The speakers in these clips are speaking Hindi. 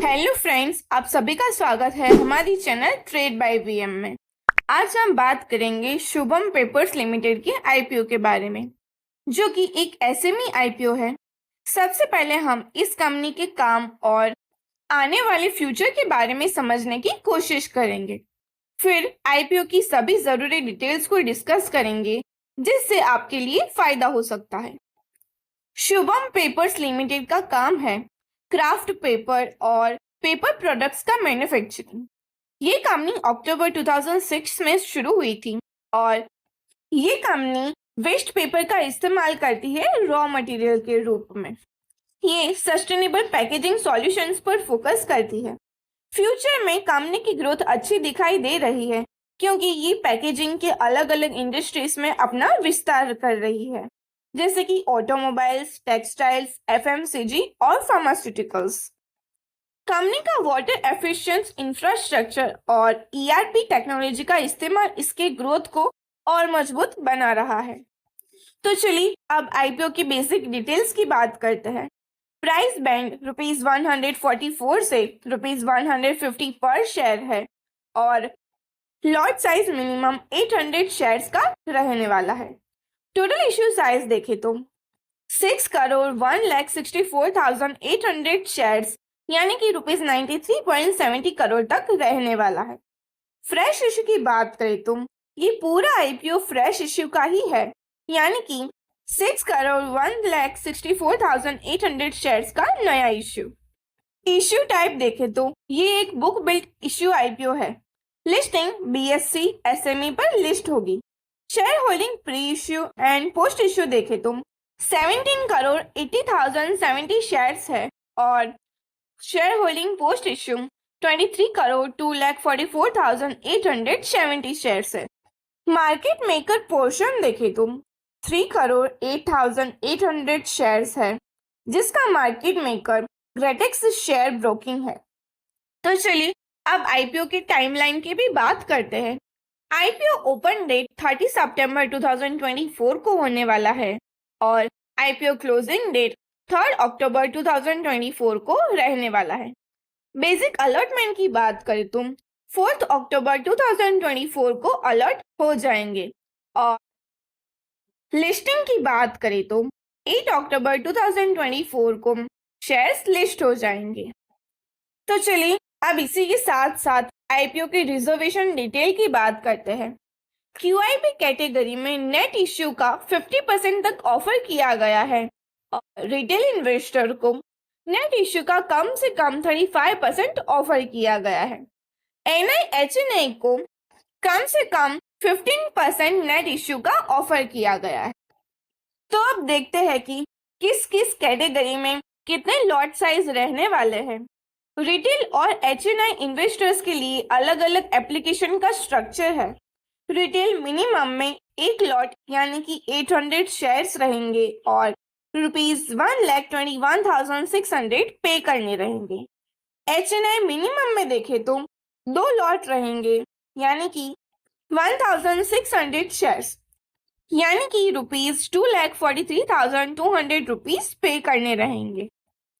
हेलो फ्रेंड्स, आप सभी का स्वागत है हमारी चैनल ट्रेड बाय वीएम में। आज हम बात करेंगे शुभम पेपर्स लिमिटेड के आईपीओ के बारे में, जो कि एक एसएमई आईपीओ है। सबसे पहले हम इस कंपनी के काम और आने वाले फ्यूचर के बारे में समझने की कोशिश करेंगे। फिर आईपीओ की सभी जरूरी डिटेल्स को डिस्कस करेंगे, जिससे आपके लिए फायदा हो सकता है। शुभम पेपर्स लिमिटेड का काम है क्राफ्ट पेपर और पेपर प्रोडक्ट्स का मैन्युफैक्चरिंग। ये कंपनी अक्टूबर 2006 में शुरू हुई थी और ये कंपनी वेस्ट पेपर का इस्तेमाल करती है रॉ मटेरियल के रूप में। ये सस्टेनेबल पैकेजिंग सॉल्यूशंस पर फोकस करती है। फ्यूचर में कंपनी की ग्रोथ अच्छी दिखाई दे रही है, क्योंकि ये पैकेजिंग के अलग अलग इंडस्ट्रीज में अपना विस्तार कर रही है, जैसे कि ऑटोमोबाइल्स, टेक्सटाइल्स, एफएमसीजी और फार्मास्यूटिकल्स। कंपनी का वाटर एफिशिएंट इंफ्रास्ट्रक्चर और ईआरपी टेक्नोलॉजी का इस्तेमाल इसके ग्रोथ को और मजबूत बना रहा है। तो चलिए अब आईपीओ की बेसिक डिटेल्स की बात करते हैं। प्राइस बैंड ₹144 से ₹150 पर शेयर है और लॉट साइज मिनिमम 800 शेयर्स का रहने वाला है। टोटल इश्यू साइज देखें तो 6,01,64,800 शेयर्स यानी कि ₹93.70 करोड़ तक रहने वाला है। फ्रेश इश्यू की बात करें तो ये पूरा आईपीओ फ्रेश इश्यू का ही है, यानी कि 6,01,64,800 शेयर्स का नया इश्यू। इश्यू टाइप देखें तो ये एक बुक बिल्ड इश्यू आईपीओ है। लिस्टिंग बीएससी एसएमई पर लिस्ट होगी। Share holding pre issue and post issue देखें तो 17,80,070 शेयर्स है और share holding post issue 23,2,44,870 shares है। मार्केट मेकर पोर्शन देखें तो 3,08,800 शेयर्स है, जिसका मार्केट मेकर ग्रेटेक्स शेयर ब्रोकिंग है। तो चलिए अब आईपीओ के टाइमलाइन की भी बात करते हैं। आईपीओ ओपन डेट 30 सितंबर 2024 को होने वाला है और आईपीओ क्लोजिंग डेट 3 अक्टूबर 2024 को रहने वाला है। बेसिक अलॉटमेंट की बात करें तो 4 अक्टूबर 2024 को अलॉट हो जाएंगे और लिस्टिंग की बात करें तो 8 अक्टूबर 2024 को शेयर्स लिस्ट हो जाएंगे। तो चलिए अब इसी के साथ साथ आईपीओ की रिजर्वेशन डिटेल की बात करते हैं। क्यूआईबी कैटेगरी में नेट इश्यू का 50% तक ऑफर किया गया है और रिटेल इन्वेस्टर को नेट इश्यू का कम से कम 35% ऑफर किया गया है। एनआईएचएनआई को कम से कम 15% नेट इश्यू का ऑफर किया गया है। तो अब देखते हैं कि किस किस कैटेगरी में कितने लॉट साइज रहने वाले हैं। रिटेल और एचएनआई इन्वेस्टर्स के लिए अलग अलग एप्लीकेशन का स्ट्रक्चर है। रिटेल मिनिमम में एक लॉट यानी कि 800 शेयर्स रहेंगे और ₹1,21,600 पे करने रहेंगे। एचएनआई मिनिमम में देखें तो 2 लॉट रहेंगे यानी कि 1,600 शेयर्स यानी कि ₹2,43,200 पे करने रहेंगे।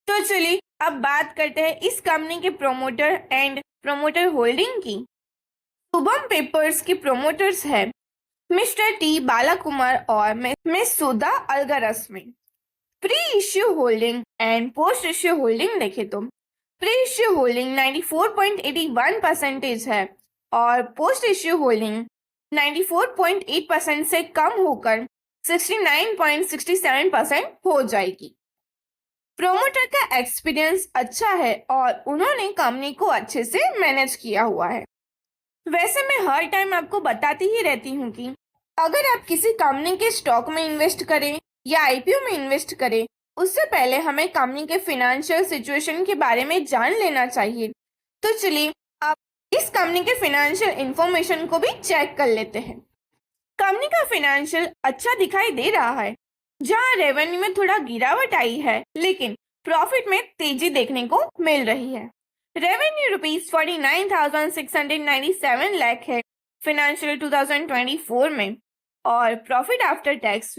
तो चलिए अब बात करते हैं इस कंपनी के प्रोमोटर एंड प्रोमोटर होल्डिंग की। शुभम पेपर्स के प्रोमोटर्स है मिस्टर टी बालाकुमार और miss Sudha Alagarsamy. Pre issue holding and post issue holding देखें तो प्री इश्यू होल्डिंग 94.81% है और पोस्ट इश्यू होल्डिंग 94.8% से कम होकर 69.67% हो जाएगी। प्रोमोटर का एक्सपीरियंस अच्छा है और उन्होंने कंपनी को अच्छे से मैनेज किया हुआ है। वैसे मैं हर टाइम आपको बताती ही रहती हूँ कि अगर आप किसी कंपनी के स्टॉक में इन्वेस्ट करें या आईपीओ में इन्वेस्ट करें, उससे पहले हमें कंपनी के फाइनेंशियल सिचुएशन के बारे में जान लेना चाहिए। तो चलिए आप इस कंपनी के फाइनेंशियल इंफॉर्मेशन को भी चेक कर लेते हैं। कंपनी का फाइनेंशियल अच्छा दिखाई दे रहा है, जहां रेवेन्यू में थोड़ा गिरावट आई है, लेकिन प्रॉफिट में तेजी देखने को मिल रही है। रेवेन्यू ₹49,697 लाख है फाइनेंशियल 2024 में और प्रॉफिट आफ्टर टैक्स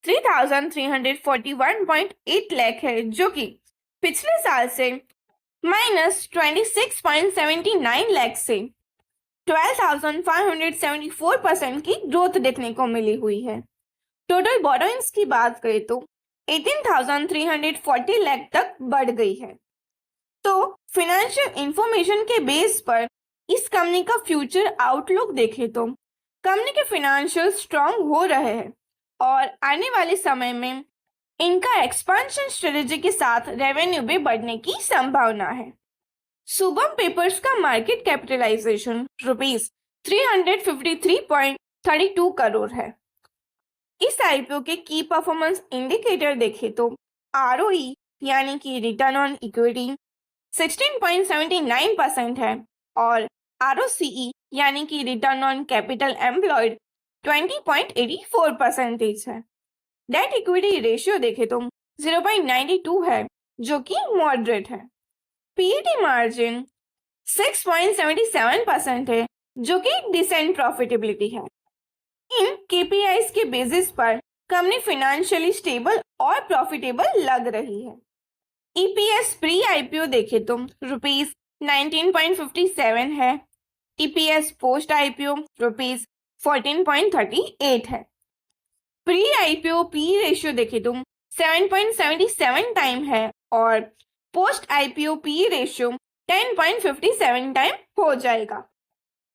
₹3,341.8 लाख है, जो कि पिछले साल से -26.79 लाख से 12,574% की ग्रोथ देखने को मिली हुई है। टोटल बोरोइंग्स की बात करें तो 18,340 लाख तक बढ़ गई है। तो फाइनेंशियल इंफॉर्मेशन के बेस पर इस कंपनी का फ्यूचर आउटलुक देखें तो कंपनी के फाइनेंशियल स्ट्रांग हो रहे हैं और आने वाले समय में इनका एक्सपेंशन स्ट्रेटेजी के साथ रेवेन्यू भी बढ़ने की संभावना है। शुभम पेपर्स का मार्केट कैपिटलाइजेशन ₹353.32 करोड़ है। इस आईपीओ के की परफॉर्मेंस इंडिकेटर देखें तो आरओई यानी कि रिटर्न ऑन इक्विटी 16.79% है और आरओसीई यानी कि रिटर्न ऑन कैपिटल एम्प्लॉयड 20.84% है। डेट इक्विटी रेशियो देखें तो 0.92 है जो कि मॉडरेट है। पीईटी मार्जिन 6.77% है जो कि डिसेंट प्रॉफिटेबिलिटी है। इन केपीआईज के बेसिस पर कंपनी फाइनेंशियली स्टेबल और प्रॉफिटेबल लग रही है। ईपीएस प्री आईपीओ देखे तो ₹19.57 है। ईपीएस पोस्ट आईपीओ ₹14.38 है। प्री आईपीओ पी रेशियो देखे तो 7.77 टाइम है और post IPO P ratio 10.57 time हो जाएगा।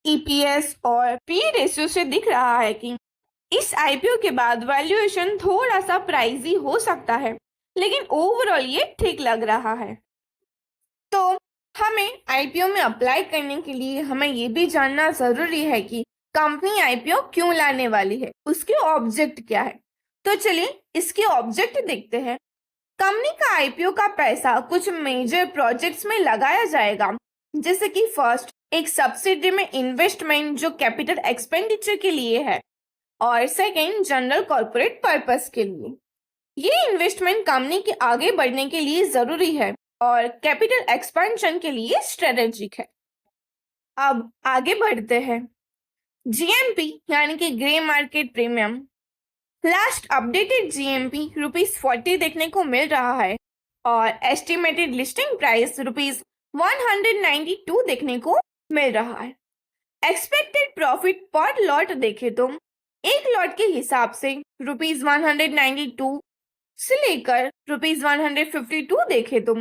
ईपीएस और पी रेशियो से दिख रहा है कि इस आईपीओ के बाद वैल्यूएशन थोड़ा सा प्राइजी हो सकता है, लेकिन ओवरऑल ये ठीक लग रहा है। तो हमें आईपीओ में अप्लाई करने के लिए हमें ये भी जानना जरूरी है कि कंपनी आईपीओ क्यों लाने वाली है, उसके ऑब्जेक्ट क्या है। तो चलिए इसके ऑब्जेक्ट देखते हैं। कंपनी का आईपीओ का पैसा कुछ मेजर प्रोजेक्ट्स में लगाया जाएगा, जैसे कि फर्स्ट एक सब्सिडी में इन्वेस्टमेंट जो कैपिटल एक्सपेंडिचर के लिए है और सेकेंड जनरल कॉर्पोरेट पर्पस के लिए। ये इन्वेस्टमेंट कंपनी के आगे बढ़ने के लिए जरूरी है और कैपिटल एक्सपेंशन के लिए स्ट्रेटेजिक है। अब आगे बढ़ते हैं। जीएमपी यानी कि grey market premium last updated GMP ₹40 देखने को मिल रहा है और एस्टिमेटेड लिस्टिंग प्राइस ₹192 देखने को मिल रहा है। एक्सपेक्टेड प्रॉफिट पर लॉट देखे तो एक लॉट के हिसाब से ₹192 से लेकर ₹152 देखे तो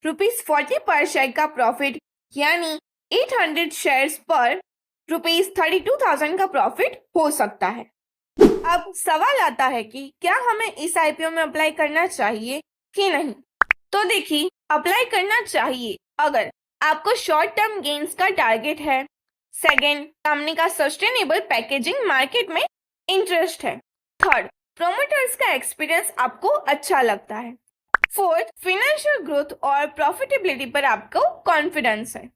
₹40 पर शेयर का प्रॉफिट यानी 800 शेयर्स पर ₹32,000 का प्रॉफिट हो सकता है। अब सवाल आता है कि क्या हमें इस आईपीओ में अप्लाई करना चाहिए कि नहीं। तो देखिए, अप्लाई करना चाहिए अगर आपको शॉर्ट टर्म गेन्स का टारगेट है, सेकेंड कंपनी का सस्टेनेबल पैकेजिंग मार्केट में इंटरेस्ट है, थर्ड प्रोमोटर्स का एक्सपीरियंस आपको अच्छा लगता है, फोर्थ फाइनेंशियल ग्रोथ और प्रॉफिटेबिलिटी पर आपको कॉन्फिडेंस है।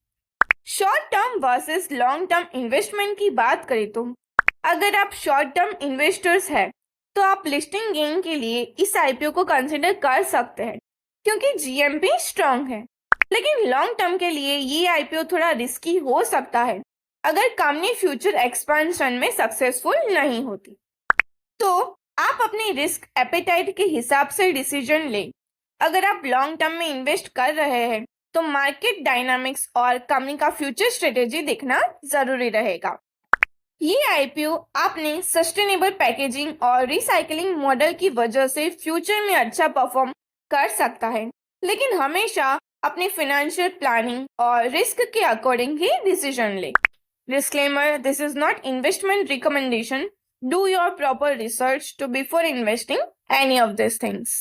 Short term versus long term investment की बात करें तो अगर आप शॉर्ट टर्म इन्वेस्टर्स हैं तो आप लिस्टिंग गेन के लिए इस आईपीओ को कंसिडर कर सकते हैं क्योंकि जीएमपी स्ट्रांग है, लेकिन लॉन्ग टर्म के लिए ये आईपीओ थोड़ा रिस्की हो सकता है अगर कंपनी फ्यूचर एक्सपेंशन में सक्सेसफुल नहीं होती। तो आप अपनी रिस्क एपेटाइट के हिसाब से डिसीजन लें। अगर आप लॉन्ग टर्म में इन्वेस्ट कर रहे हैं तो मार्केट डायनामिक्स और कंपनी का फ्यूचर स्ट्रेटेजी देखना जरूरी रहेगा। ये आईपीओ आपने सस्टेनेबल पैकेजिंग और रिसाइकलिंग मॉडल की वजह से फ्यूचर में अच्छा परफॉर्म कर सकता है, लेकिन हमेशा अपनी फाइनेंशियल प्लानिंग और रिस्क के अकॉर्डिंग ही डिसीजन ले। Disclaimer, this is not investment recommendation. Do your proper research to before investing any of these things.